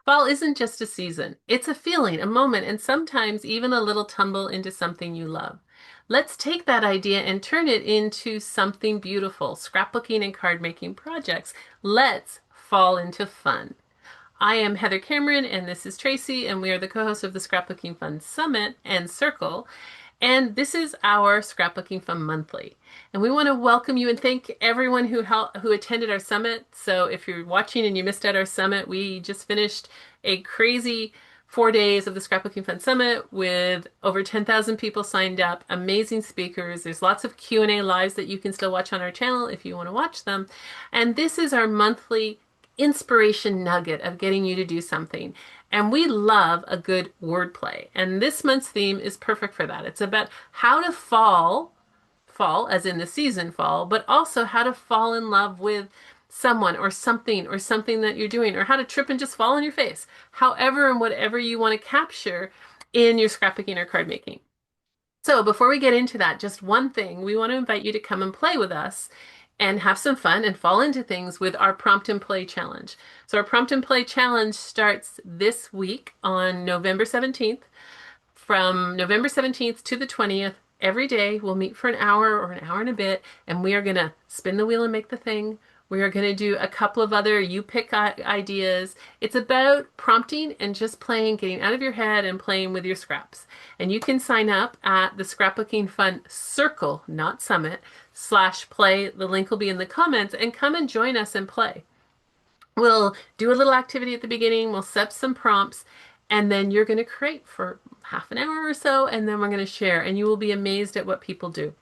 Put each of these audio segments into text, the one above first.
Fall isn't just a season. It's a feeling, a moment, and sometimes even a little tumble into something you love. Let's take that idea and turn it into something beautiful. Scrapbooking and card making projects. Let's fall into fun. I am Heather Cameron, and this is Tracy, and we are the co-hosts of the Scrapbooking Fun Summit and Circle. And this is our Scrapbooking Fun Monthly. And we want to welcome you and thank everyone who attended our summit. So if you're watching and you missed out our summit, we just finished a crazy 4 days of the Scrapbooking Fun Summit with over 10,000 people signed up, amazing speakers. There's lots of Q&A lives that you can still watch on our channel if you want to watch them. And this is our monthly inspiration nugget of getting you to do something. And we love a good wordplay. And this month's theme is perfect for that. It's about how to fall as in the season fall, but also how to fall in love with someone or something that you're doing, or how to trip and just fall on your face. However and whatever you want to capture in your scrapbooking or card making. So before we get into that, just one thing, we want to invite you to come and play with us and have some fun and fall into things with our prompt and play challenge. So our prompt and play challenge starts this week on November 17th. From November 17th to the 20th, every day we'll meet for an hour or an hour and a bit, and we are going to spin the wheel and make the thing. We are going to do a couple of other you pick ideas. It's about prompting and just playing, getting out of your head and playing with your scraps. And you can sign up at the Scrapbooking Fun Circle, not Summit, /play. The link will be in the comments, and come and join us and play. We'll do a little activity at the beginning. We'll set some prompts, and then you're going to create for half an hour or so, and then we're going to share, and you will be amazed at what people do.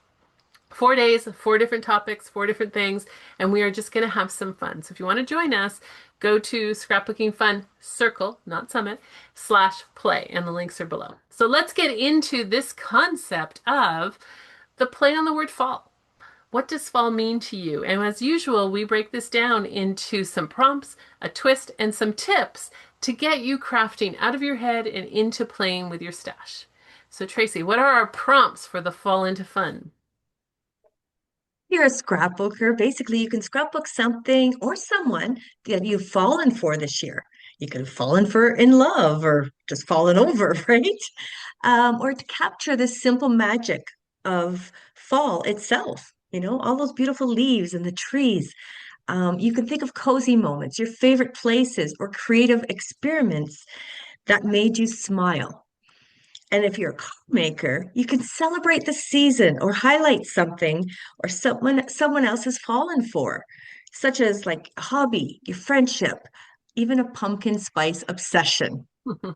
4 days, 4 different topics, 4 different things, and we are just going to have some fun. So if you want to join us, go to Scrapbooking Fun Circle, not Summit, /play, and the links are below. So let's get into this concept of the play on the word fall. What does fall mean to you? And as usual, we break this down into some prompts, a twist, and some tips to get you crafting out of your head and into playing with your stash. So Tracy, what are our prompts for the fall into fun? You're a scrapbooker. Basically, you can scrapbook something or someone that you've fallen for this year. You could have fallen for in love or just fallen over, right? Or to capture the simple magic of fall itself, all those beautiful leaves and the trees. You can think of cozy moments, your favorite places, or creative experiments that made you smile. And if you're a card maker, you can celebrate the season or highlight something or someone else has fallen for, such as like a hobby, your friendship, even a pumpkin spice obsession.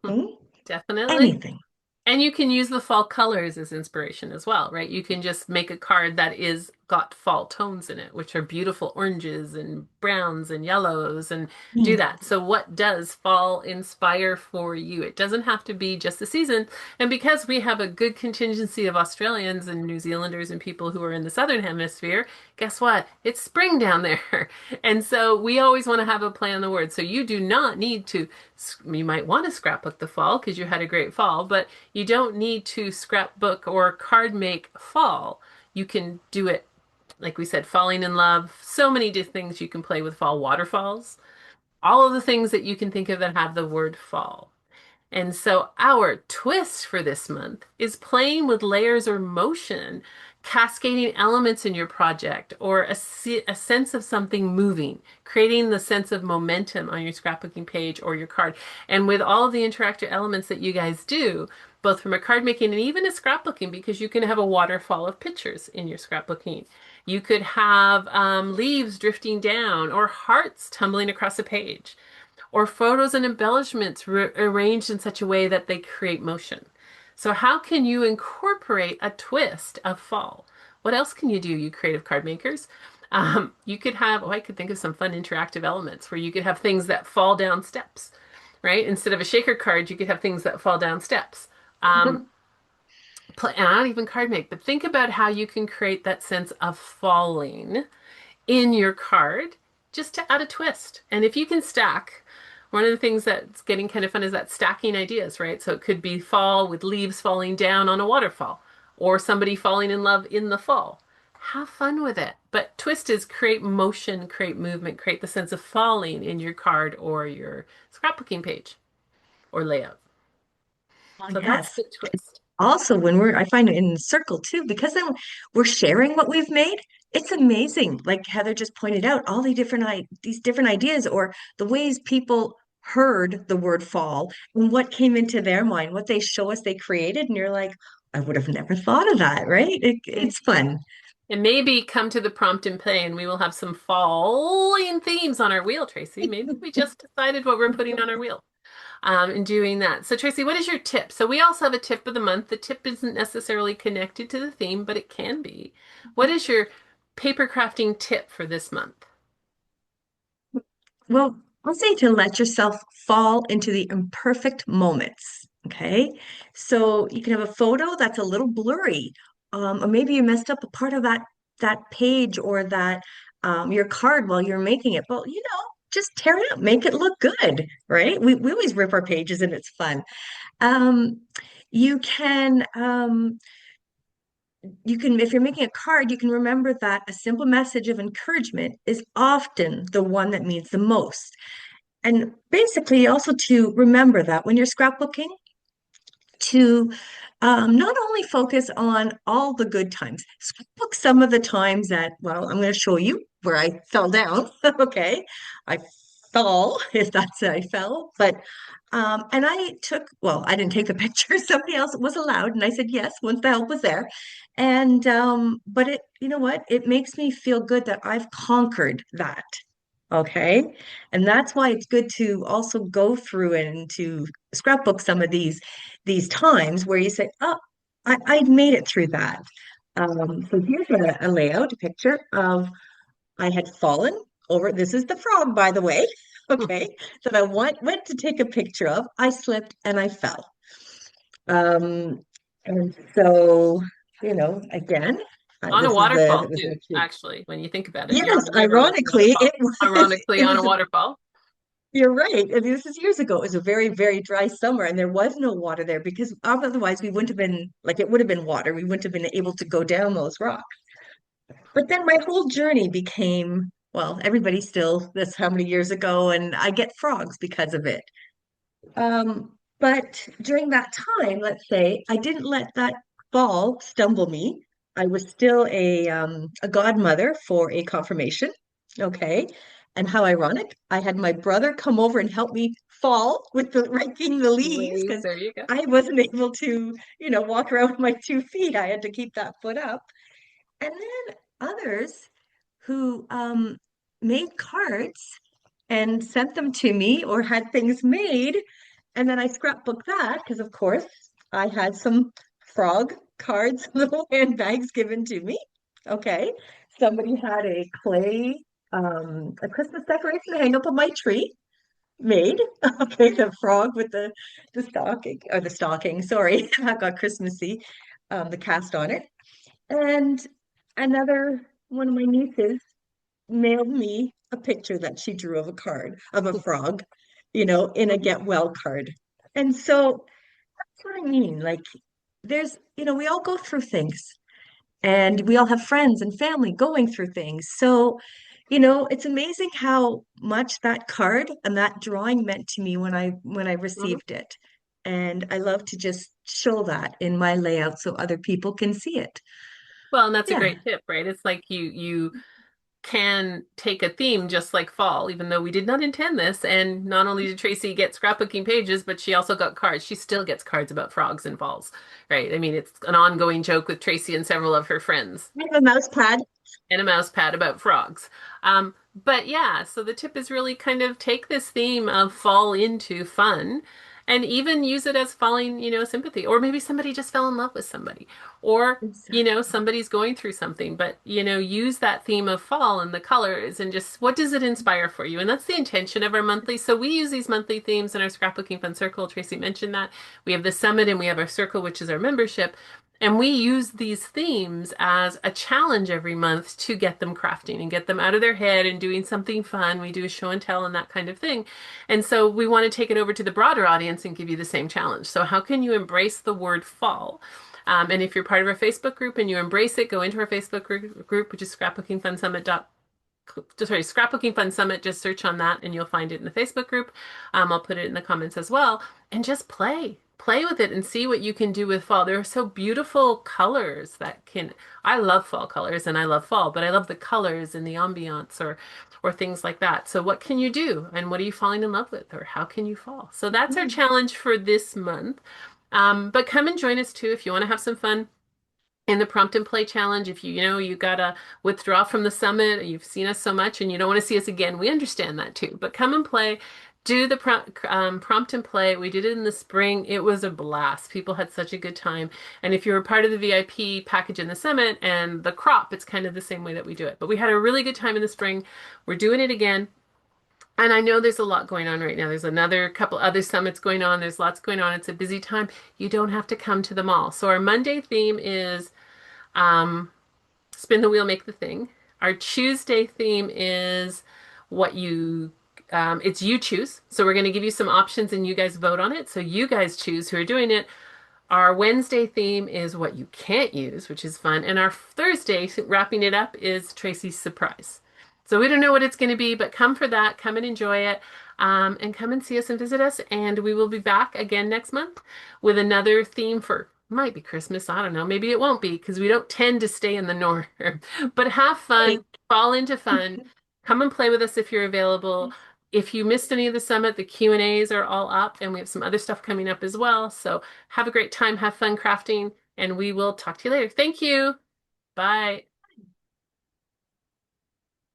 Hmm? Definitely. Anything. And you can use the fall colors as inspiration as well, right? You can just make a card that is got fall tones in it, which are beautiful oranges and browns and yellows, and do Mm. that. So what does fall inspire for you? It doesn't have to be just the season. And because we have a good contingency of Australians and New Zealanders and people who are in the southern hemisphere, guess what? It's spring down there. And so we always want to have a play on the word. So you do not need to, you might want to scrapbook the fall because you had a great fall, but you don't need to scrapbook or card make fall. You can do it, like we said, falling in love. So many things you can play with fall. Waterfalls, all of the things that you can think of that have the word fall. And so our twist for this month is playing with layers or motion, cascading elements in your project, or a sense of something moving, creating the sense of momentum on your scrapbooking page or your card. And with all of the interactive elements that you guys do, both from a card making and even a scrapbooking, because you can have a waterfall of pictures in your scrapbooking. You could have leaves drifting down or hearts tumbling across a page, or photos and embellishments arranged in such a way that they create motion. So how can you incorporate a twist of fall? What else can you do, you creative card makers? You could have, I could think of some fun interactive elements where you could have things that fall down steps, right? Instead of a shaker card, you could have things that fall down steps. Um, and not even card make, but think about how you can create that sense of falling in your card just to add a twist. And if you can stack, one of the things that's getting kind of fun is that stacking ideas, right? So it could be fall with leaves falling down on a waterfall, or somebody falling in love in the fall. have fun with it. But twist is create motion, create movement, create the sense of falling in your card or your scrapbooking page or layout. Oh, So that's yes. the twist. Also, when I find it in the circle too, because then we're sharing what we've made. It's amazing. Like Heather just pointed out, all these different ideas or the ways people heard the word fall and what came into their mind, what they show us they created, and you're like, I would have never thought of that, right? And, It's fun. and maybe come to the prompt and play, and we will have some falling themes on our wheel, Tracy. Maybe we just decided what we're putting on our wheel. In doing that. So, Tracy, what is your tip? So, we also have a tip of the month. The tip isn't necessarily connected to the theme, but it can be. What is your paper crafting tip for this month? Well, I'll say to let yourself fall into the imperfect moments. Okay. So you can have a photo that's a little blurry, or maybe you messed up a part of that page or that your card while you're making it. Well, just tear it up, make it look good, right? We always rip our pages and it's fun. Um, you can if you're making a card, you can remember that a simple message of encouragement is often the one that means the most. And basically, also to remember that when you're scrapbooking, to not only focus on all the good times, scrapbook some of the times that, well, I'm going to show you where I fell down. Okay. I fell, if that's I fell. But, and I didn't take the picture. Somebody else was allowed. And I said yes, once the help was there. And, but you know what? It makes me feel good that I've conquered that. Okay. And that's why it's good to also go through and to scrapbook some of these times where you say, oh, I made it through that. So here's a layout, a picture of I had fallen over. This is the frog, by the way. Okay. That I went to take a picture of. I slipped and I fell. Um, and so, again, On a it waterfall, was too, actually, actually, when you think about it. You're on yes, the river with a ironically, waterfall. Ironically, it on a was waterfall. You're right. And this is years ago. It was a very, very dry summer, and there was no water there because otherwise we wouldn't have been like it would have been water. We wouldn't have been able to go down those rocks. But then my whole journey became, well, everybody still, that's how many years ago, and I get frogs because of it. But during that time, let's say, I didn't let that fall stumble me. I was still a godmother for a confirmation. Okay. And how ironic. I had my brother come over and help me fall with the raking the leaves Wait, because there you go. I wasn't able to, walk around with my 2 feet. I had to keep that foot up. And then others who made cards and sent them to me or had things made. And then I scrapbooked that because, of course, I had some frog cards, little handbags given to me. Okay. Somebody had a Christmas decoration to hang up on my tree made. Okay. The frog with the stocking, or the stocking, sorry, that got Christmassy, the cast on it. And another one of my nieces mailed me a picture that she drew of a card of a frog, in a get well card. And so that's what I mean. Like we all go through things and we all have friends and family going through things. So, it's amazing how much that card and that drawing meant to me when I Mhm. received it. And I love to just show that in my layout so other people can see it. Well, and that's a Yeah, great tip, right? It's like you can take a theme just like fall, even though we did not intend this. And not only did Tracy get scrapbooking pages, but she also got cards. She still gets cards about frogs and falls, right? I mean, it's an ongoing joke with Tracy and several of her friends I have a mouse pad. and a mouse pad about frogs. But yeah, so the tip is really kind of take this theme of fall into fun and even use it as falling, sympathy. Or maybe somebody just fell in love with somebody. Or, somebody's going through something, but, use that theme of fall and the colors and just what does it inspire for you? And that's the intention of our monthly. So we use these monthly themes in our Scrapbooking Fun Circle. Tracy mentioned that. We have the summit and we have our circle, which is our membership. And we use these themes as a challenge every month to get them crafting and get them out of their head and doing something fun. We do a show and tell and that kind of thing. And so we want to take it over to the broader audience and give you the same challenge. So how can you embrace the word fall And if you're part of our Facebook group and you embrace it, go into our Facebook group, which is Scrapbooking Fun Summit. Just search on that and you'll find it in the Facebook group. I'll put it in the comments as well. And just play. Play with it and see what you can do with fall. There are so beautiful colors that can. I love fall colors and I love fall, but I love the colors and the ambiance or things like that. So what can you do? And what are you falling in love with? Or how can you fall? So that's our challenge for this month. But come and join us too if you want to have some fun in the prompt and play challenge. If you gotta withdraw from the summit, you've seen us so much and you don't want to see us again, we understand that too. But come and play. Do the prompt and play. We did it in the spring. It was a blast. People had such a good time. And if you're a part of the VIP package in the summit and the crop, it's kind of the same way that we do it. But we had a really good time in the spring. We're doing it again. And I know there's a lot going on right now. There's another couple other summits going on. There's lots going on. It's a busy time. You don't have to come to them all. So our Monday theme is um, spin the wheel, make the thing. Our Tuesday theme is what it's you choose. So we're going to give you some options and you guys vote on it. So you guys choose who are doing it. Our Wednesday theme is what you can't use, which is fun. And our Thursday, wrapping it up, is Tracy's surprise. So we don't know what it's going to be, but come for that. Come and enjoy it. And come and see us and visit us. And we will be back again next month with another theme for, might be Christmas. I don't know. Maybe it won't be because we don't tend to stay in the norm. But have fun, Right. fall into fun. Come and play with us if you're available. If you missed any of the summit, the Q&As are all up and we have some other stuff coming up as well. So have a great time, have fun crafting, and we will talk to you later. Thank you. Bye.